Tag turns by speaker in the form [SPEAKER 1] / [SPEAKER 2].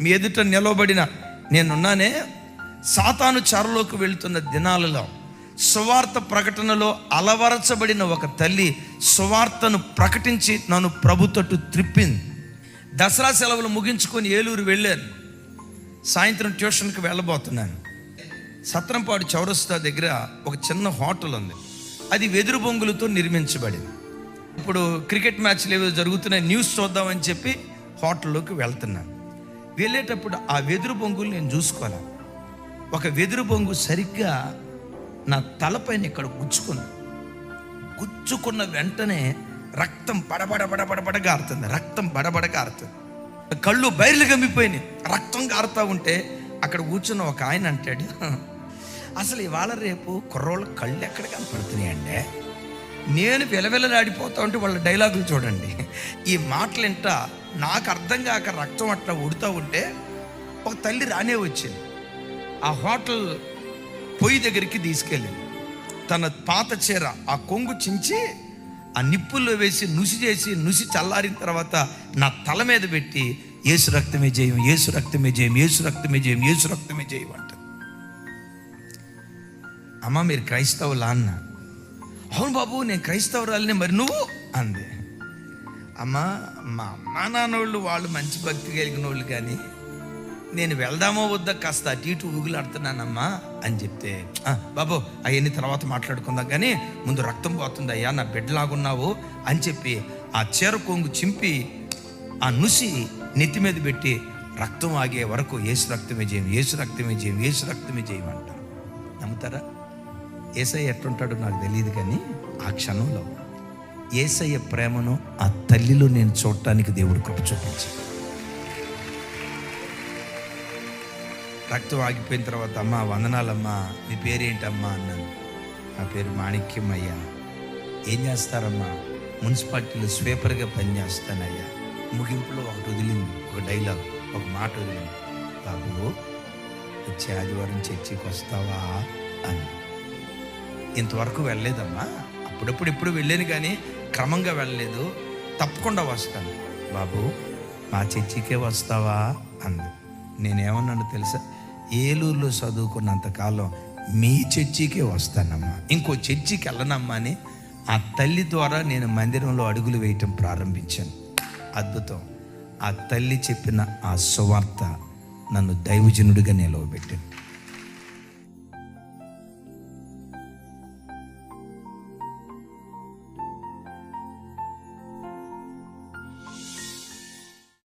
[SPEAKER 1] మీ ఎదుట నిలవబడిన నేనున్నానే. సాతాను చెరలోకి వెళుతున్న దినాలలో సువార్త ప్రకటనలో అలవరచబడిన ఒక తల్లి సువార్తను ప్రకటించి నన్ను ప్రభు తట్టు త్రిప్పింది. దసరా సెలవులు ముగించుకొని ఏలూరు వెళ్ళాను. సాయంత్రం ట్యూషన్కి వెళ్ళబోతున్నాను. సత్రంపాడు చౌరస్తా దగ్గర ఒక చిన్న హోటల్ ఉంది. అది వెదురు బొంగులతో నిర్మించబడింది. ఇప్పుడు క్రికెట్ మ్యాచ్లు ఏవో జరుగుతున్నాయి, న్యూస్ చూద్దామని చెప్పి హోటల్లోకి వెళ్తున్నాను. వెళ్ళేటప్పుడు ఆ వెదురు బొంగులు నేను చూసుకోవాలి. ఒక వెదురు బొంగు సరిగ్గా నా తలపైన ఇక్కడ గుచ్చుకున్న వెంటనే రక్తం బడబడ గారుతుంది. రక్తం బడబడ గారుతుంది. కళ్ళు బయలు గమ్మిపోయినాయి. రక్తం గారుతూ ఉంటే అక్కడ కూర్చున్న ఒక ఆయన అంటాడు, అసలు ఇవాళ రేపు కుర్రోళ్ళ కళ్ళు ఎక్కడ కనపడుతున్నాయండి. నేను విలవిలలాడిపోతా ఉంటే వాళ్ళ డైలాగులు చూడండి. ఈ మాటలింట నాకు అర్థం కాక రక్తం అట్లా ఉడుతూ ఉంటే ఒక తల్లి రానే వచ్చింది. ఆ హోటల్ పొయ్యి దగ్గరికి తీసుకెళ్ళింది. తన పాత చీర ఆ కొంగు చించి ఆ నిప్పుల్లో వేసి నుసి చల్లారిన తర్వాత నా తల మీద పెట్టి యేసు రక్తమే జయం, యేసు రక్తమే జయం, యేసు రక్తమే జయం, యేసు రక్తమే జయం అంట. అమ్మ మీరు క్రైస్తవులా అన్న. అవును బాబు నేను క్రైస్తవురాలని. మరి నువ్వు అంది. అమ్మ మా అమ్మా నాన్నోళ్ళు వాళ్ళు మంచి భక్తి కలిగిన వాళ్ళు, కానీ నేను వెళ్దామో వద్దా కాస్త అటు ఇటు ఊగులాడుతున్నానమ్మా అని చెప్తే, బాబు అవన్నీ తర్వాత మాట్లాడుకుందాం, కానీ ముందు రక్తం పోతుంది అయ్యా, నా బిడ్డలాగున్నావు అని చెప్పి ఆ చీర కొంగు చింపి ఆ నుసి నెత్తి మీద పెట్టి రక్తం ఆగే వరకు యేసు రక్తమే జయం, యేసు రక్తమే జయం, యేసు రక్తమే జయం అంటారు. నమ్ముతారా? యేసయ్య ఎట్లుంటాడో నాకు తెలియదు, కానీ ఆ క్షణంలో యేసయ్య ప్రేమను ఆ తల్లిలో నేను చూడటానికి దేవుడు కృప చూపించాడు. రక్తం ఆగిపోయిన తర్వాత, అమ్మ వందనాలమ్మా, మీ పేరేంటమ్మా అన్నాను. నా పేరు మాణిక్యం అయ్యా. ఏం చేస్తారమ్మా? మున్సిపాలిటీలో స్వీపర్గా పనిచేస్తానయ్యా. ముగింపులో ఒకటి వదిలింది, ఒక డైలాగ్, ఒక మాట వదిలింది, బాబు వచ్చే ఆదివారం చర్చికి వస్తావా అని. ఇంతవరకు వెళ్ళలేదమ్మా, అప్పుడప్పుడు ఎప్పుడు వెళ్ళాను కానీ క్రమంగా వెళ్ళలేదు, తప్పకుండా వస్తాను. బాబు మా చర్చికే వస్తావా అంది. నేనేమన్నాను తెలుసా? ఏలూరులో చదువుకున్నంతకాలం మీ చర్చికే వస్తానమ్మా, ఇంకో చర్చికి వెళ్ళనమ్మా అని ఆ తల్లి ద్వారా నేను మందిరంలో అడుగులు వేయటం ప్రారంభించాను. అద్భుతం. ఆ తల్లి చెప్పిన ఆ సువార్త నన్ను దైవజనుడిగా నిలవబెట్టింది.